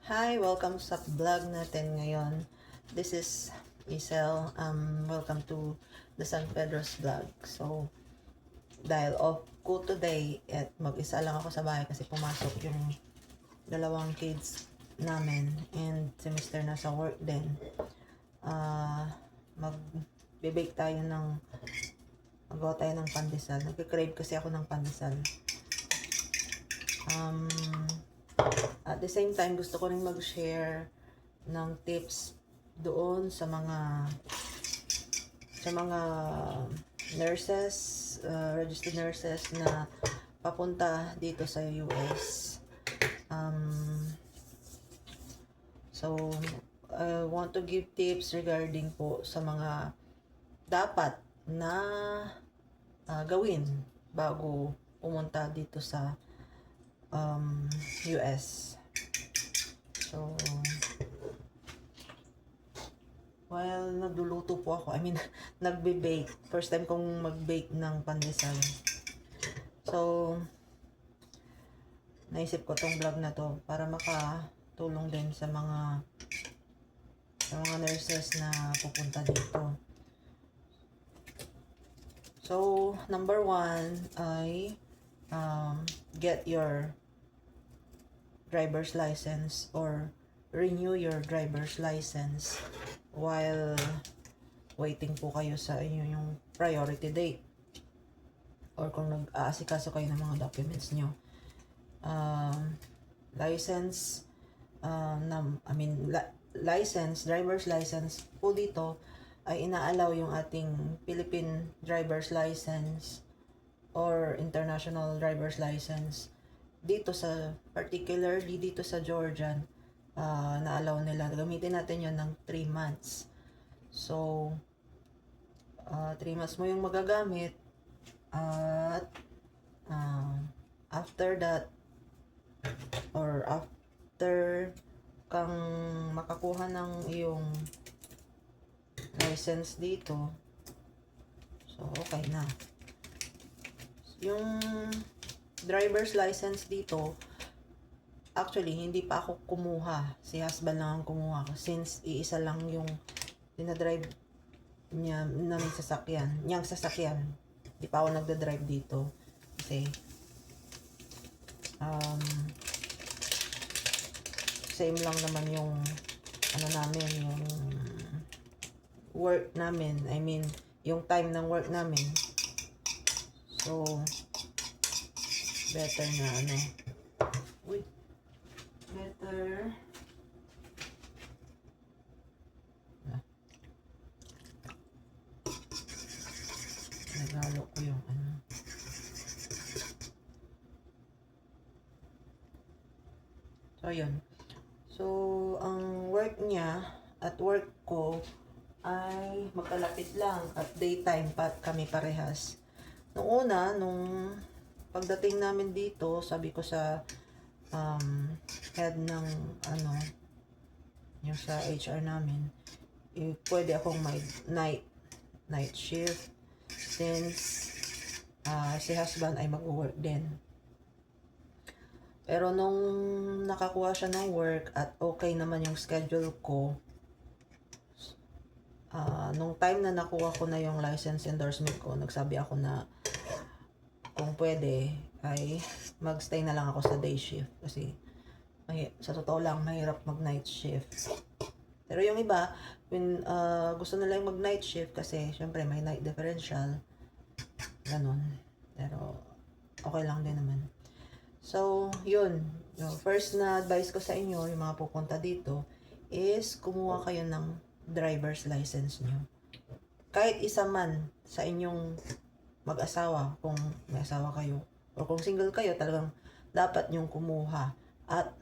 Hi, welcome sa vlog natin ngayon. This is Isel. Welcome to the San Pedro's vlog. So, dahil off ko today at mag-isa lang ako sa bahay kasi pumasok yung dalawang kids namin and si Mr. nasa work din. Mag-bake tayo magawa tayo ng pandesal. Nagka-crave kasi ako ng pandesal. At the same time, gusto ko rin mag-share ng tips doon sa mga nurses, registered nurses na papunta dito sa US. So, I want to give tips regarding po sa mga dapat na gawin bago pumunta dito sa US. So, while nagluluto po ako, nagbe-bake. First time kong mag-bake ng pandesal. So, naisip ko tong vlog na to para makatulong din sa mga nurses na pupunta dito. So, number 1 ay get your driver's license or renew your driver's license while waiting po kayo sa yung priority date or kung nag-aasikaso kayo ng mga documents nyo. License, driver's license po dito ay inaalaw yung ating Philippine driver's license or international driver's license dito particularly dito sa Georgia. Na-allow nila gamitin natin yon ng 3 months. So 3 months mo yung magagamit at after that or after kang makakuha ng iyong license dito, so okay na. Yung driver's license dito, actually hindi pa ako kumuha, si husband lang ang kumuha since iisa lang yung dinadrive niya ng sasakyan, hindi pa ako nagda-drive dito kasi same lang naman yung namin, yung work namin, yung time ng work namin. So better na better nagalo ko yung so yun. So ang work niya at work ko ay magkalapit lang at daytime pa kami parehas. Nung pagdating namin dito, sabi ko sa head ng yung sa HR namin, pwede akong may night shift since si husband ay mag-work din. Pero nung nakakuha siya ng work at okay naman yung schedule ko, nung time na nakuha ko na yung license endorsement ko, nagsabi ako na kung pwede ay magstay na lang ako sa day shift kasi sa totoo lang mahirap mag night shift. Pero yung iba gusto nila yung mag night shift kasi syempre may night differential ganun, pero okay lang din naman. So yun, yung first na advice ko sa inyo, yung mga pupunta dito, is kumuha kayo ng driver's license nyo. Kahit isa man sa inyong mag-asawa, kung may asawa kayo, o kung single kayo, talagang dapat nyong kumuha at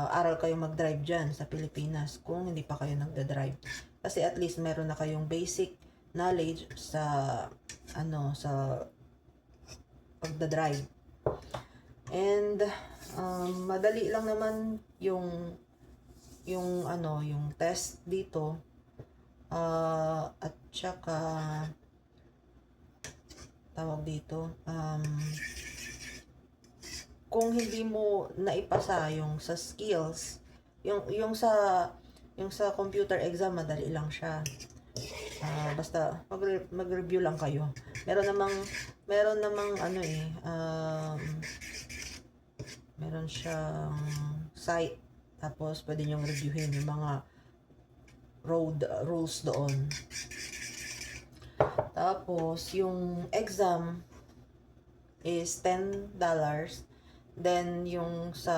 aral kayo mag-drive dyan sa Pilipinas kung hindi pa kayo nagda-drive. Kasi at least meron na kayong basic knowledge sa sa pagda-drive. And madali lang naman yung test dito. At saka tawag dito kung hindi mo naipasa yung sa skills, yung sa computer exam, madali lang siya. Basta mag-review lang kayo. Meron namang ano meron siyang site, tapos pwede niyong reviewin yung mga road rules doon. Tapos yung exam is $10. Then yung sa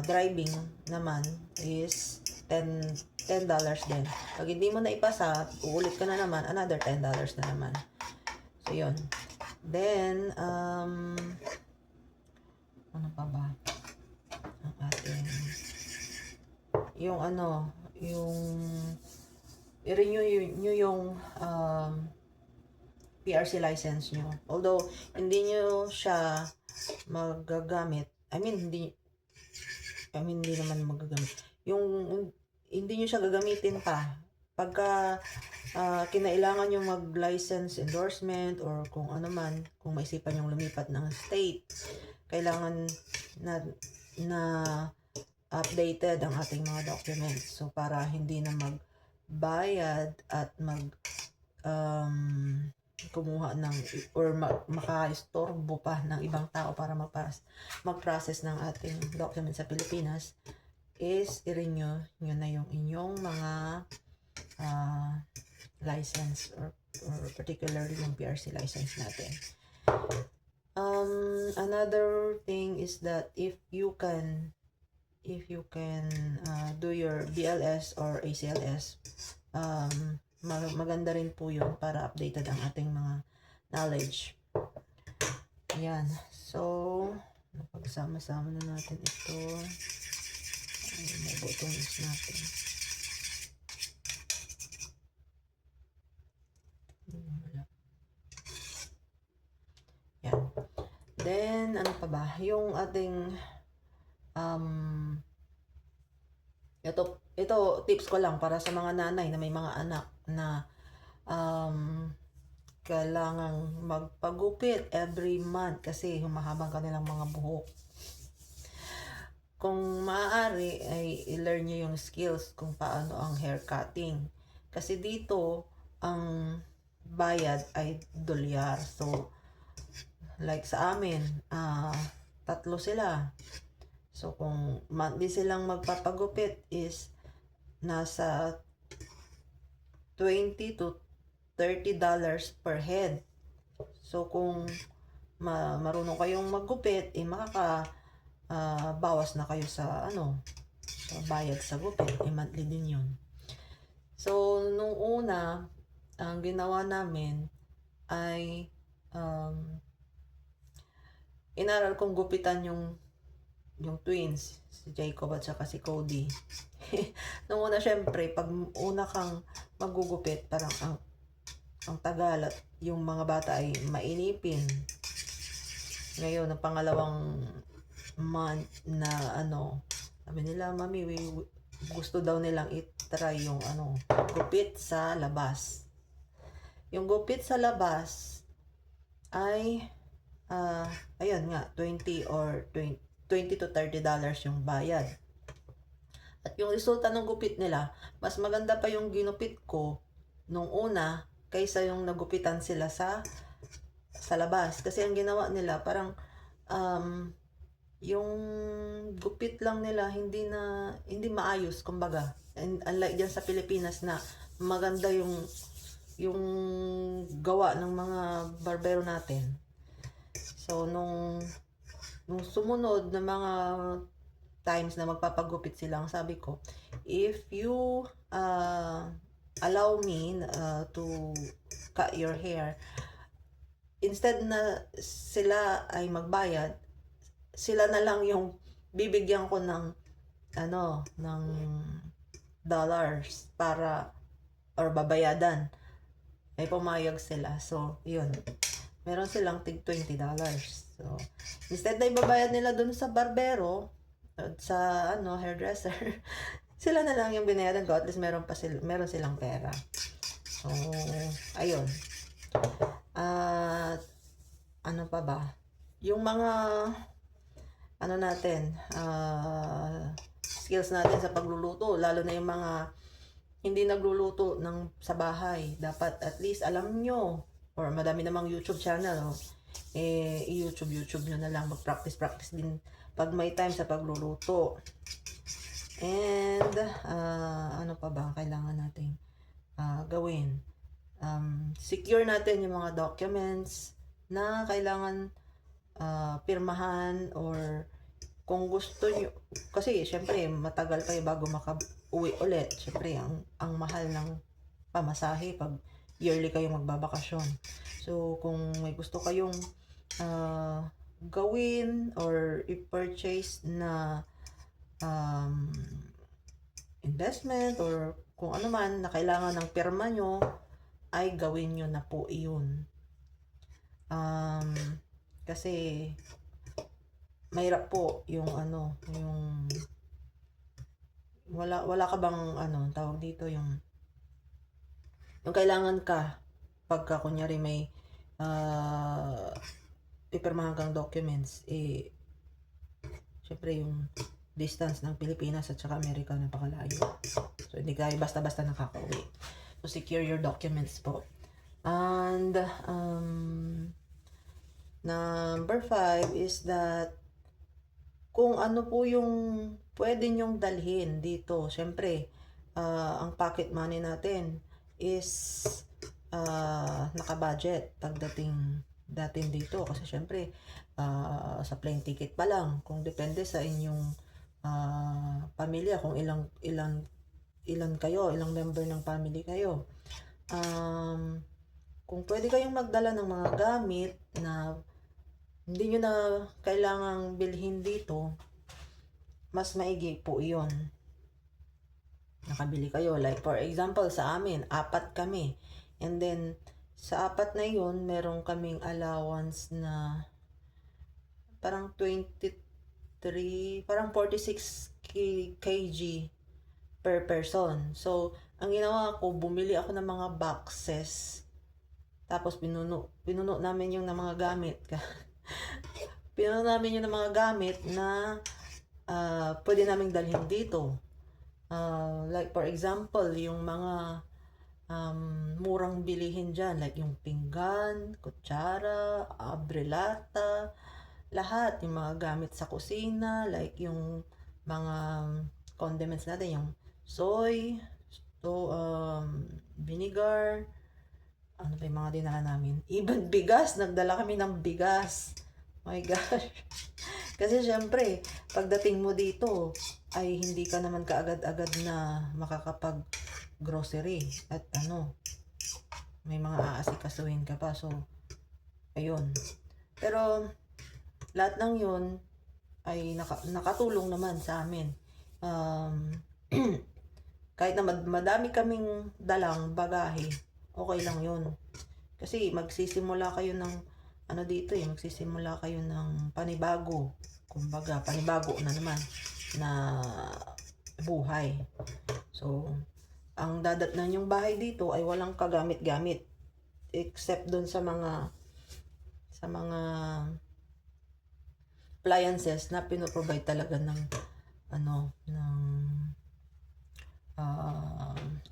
driving naman is $10 din. Pag hindi mo na ipasa, uulit ka na naman, another $10 na naman. So, yun. Then, ano pa ba? Ang ating, yung ano, yung, i-renew nyo yung PRC license nyo. Although, hindi nyo siya magagamit. Hindi naman magagamit. Yung hindi nyo siya gagamitin pa pagka kinailangan yung mag-license endorsement or kung ano man, kung maisipan yung lumipat ng state, kailangan na updated ang ating mga documents. So, para hindi na magbayad at kumuha ng or maka-istorbo pa ng ibang tao para mag-process ng ating documents sa Pilipinas, is i-renew nyo na yung inyong mga license or particularly yung PRC license natin. Another thing is that if you can do your BLS or ACLS, maganda rin po yun para updated ang ating mga knowledge. Ayan. So, pagsama-sama na natin ito. May buttons natin. Yan. Then, ano pa ba? Yung ating ito tips ko lang para sa mga nanay na may mga anak na kailangang magpagupit every month kasi humahabang kanilang mga buhok. Kung maaari ay i-learn nyo yung skills kung paano ang hair cutting. Kasi dito, ang bayad ay $1. So, like sa amin, 3 sila. So, kung monthly silang magpapagupit is nasa $20 to $30 per head. So, kung marunong kayong maggupit, bawas na kayo sa sa bayad sa gupit, monthly din yun. So, nung una, ang ginawa namin ay inaral kong gupitan yung twins, si Jacob at saka si Cody. Nung una, syempre, pag una kang magugupit, parang ang tagal at yung mga bata ay mainipin. Ngayon, ang pangalawang month na sabi nila, mami, gusto daw nilang i-try yung gupit sa labas. Yung gupit sa labas ay ayun nga, $20 to $30 yung bayad. At yung resulta ng gupit nila, mas maganda pa yung ginupit ko nung una kaysa yung nagupitan sila sa labas. Kasi ang ginawa nila, parang yung gupit lang nila hindi maayos, kumbaga. And unlike diyan sa Pilipinas na maganda yung gawa ng mga barbero natin. So nung sumunod na mga times na magpapagupit sila, ang sabi ko, if you allow me to cut your hair, instead na sila ay magbayad, sila na lang yung bibigyan ko ng dollars para or babayadan. Ay pumayag sila. So, yun. Meron silang tig $20. So, instead na ibabayad nila dun sa barbero at sa hairdresser, sila na lang yung binayadan ko. At least meron silang pera. So, ayun. At ano pa ba? yung mga ano natin, skills natin sa pagluluto, lalo na yung mga hindi nagluluto sa bahay. Dapat at least alam nyo, or madami namang YouTube channel, i-YouTube nyo na lang, mag-practice din pag may time sa pagluluto. And ano pa ba kailangan natin gawin? Secure natin yung mga documents na kailangan pirmahan, or kung gusto nyo, kasi syempre matagal kayo bago maka-uwi ulit. Syempre ang mahal ng pamasahe pag yearly kayong magbabakasyon. So kung may gusto kayong gawin or i-purchase na investment, or kung ano man na kailangan ng pirma nyo, ay gawin nyo na po iyon. Kasi mahirap po yung yung wala ka bang tawag dito, yung kailangan ka pagka kunyari may pipirmahan kang documents, syempre yung distance ng Pilipinas at saka Amerika napakalayo. So hindi kayo basta-basta nakaka-uwi. So secure your documents po. And number 5 is that kung ano po yung pwede nyong dalhin dito. Syempre, ang pocket money natin is naka-budget pagdating dito. Kasi syempre, sa plane ticket pa lang, kung depende sa inyong pamilya, kung ilan kayo, ilang member ng family kayo. Kung pwede kayong magdala ng mga gamit na hindi nyo na kailangang bilhin dito, mas maigi po iyon. Nakabili kayo. Like for example, sa amin, 4 kami. And then, sa 4 na yun, meron kaming allowance na parang 23, parang 46 kg per person. So, ang ginawa ko, bumili ako ng mga boxes. Tapos, pinuno namin yung ng mga gamit. Pinuno namin yung ng mga gamit na pwede naming dalhin dito. Like for example, yung mga murang bilihin dyan, like yung pinggan, kutsara, abrelata, lahat, yung mga gamit sa kusina, like yung mga condiments natin, yung soy, vinegar, ano pa yung mga dinala namin? Even bigas, nagdala kami ng bigas. My gosh. Kasi syempre, pagdating mo dito, ay hindi ka naman kaagad-agad na makakapag-grocery. At may mga aasikasuhin ka pa. So, ayun. Pero, lahat ng yun ay nakatulong naman sa amin. Kahit na madami kaming dalang bagahe, okay lang yun. Kasi magsisimula kayo ng magsisimula kayo ng panibago. Kumbaga, panibago na naman na buhay. So, ang dadatnan yung bahay dito ay walang kagamit-gamit. Except dun sa mga appliances na pinoprovide talaga ng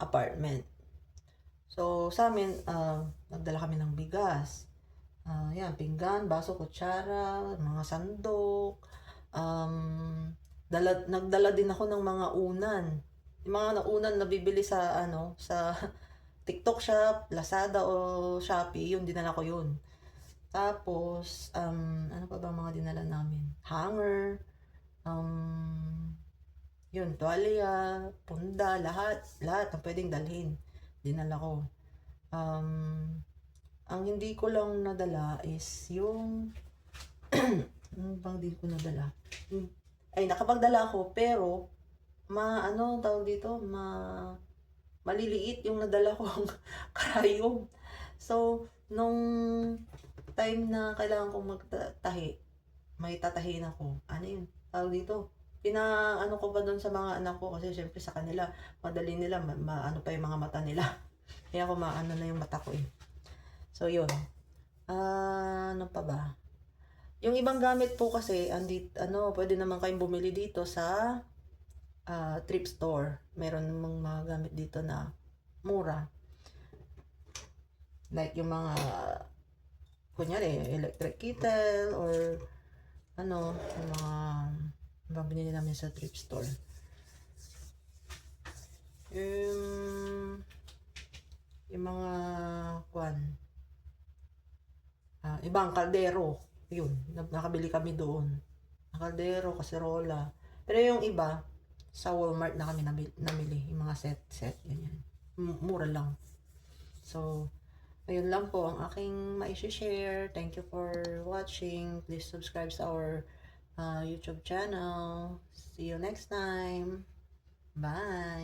apartment. So, sa amin, nagdala kami ng bigas. Yan, pinggan, baso, kutsara, mga sandok. Nagdala din ako ng mga unan. Yung mga unan na bibili sa sa TikTok Shop, Lazada o Shopee, yun dinala ko yun. Tapos, ano pa ba mga dinala namin? Hanger, yun, tuwalya, punda, lahat na pwedeng dalhin. Dinala ko. Ang hindi ko lang nadala is yung ano bang din ko nadala? Ay, nakapagdala ako, pero tawag dito, maliliit yung nadala kong karayom. So, nung time na kailangan kong magtahi, may tatahin ako. Ano yun? Tawag dito. Ko pa doon sa mga anak ko, kasi syempre sa kanila, madali nila, pa yung mga mata nila. Kaya ako na yung mata ko eh. So, yun. Ano pa ba? Yung ibang gamit po kasi, pwede naman kayong bumili dito sa thrift store. Meron namang mga gamit dito na mura. Like yung mga, kunyari, electric kettle or yung mga binili namin sa thrift store. Yung mga ibang kaldero, yun, nakabili kami doon. Kaldero, kaserola. Pero yung iba, sa Walmart na kami namili, yung mga set, ganyan. Mura lang. So, ayun lang po ang aking ma-share. Thank you for watching. Please subscribe sa our YouTube channel. See you next time. Bye!